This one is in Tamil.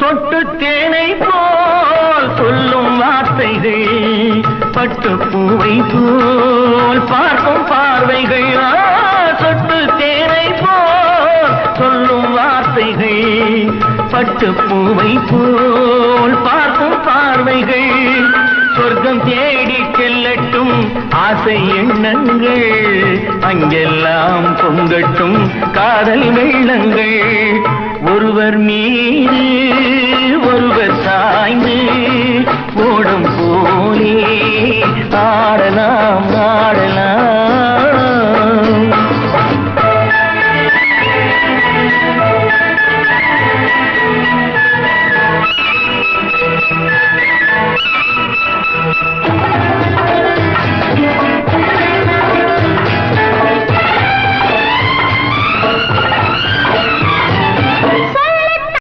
சொட்டு தேனை போல் சொல்லும் வார்த்தைகள் பட்டு பூவை போல் பார்க்கும் பார்வைகள் சொட்டு தேனை போல் சொல்லும் வார்த்தைகள் பட்டு பூவை போல் பார்க்கும் பார்வைகள் சொர்க்கம் தேடி செல்லட்டும் ஆசை எண்ணங்கள் அங்கெல்லாம் பொங்கட்டும் காதல் வெள்ளங்கள் ஒருவர் மீது ஒருவர் சாய்ந்து ஓடும் போலே ஆடலாம் ஆடலாம்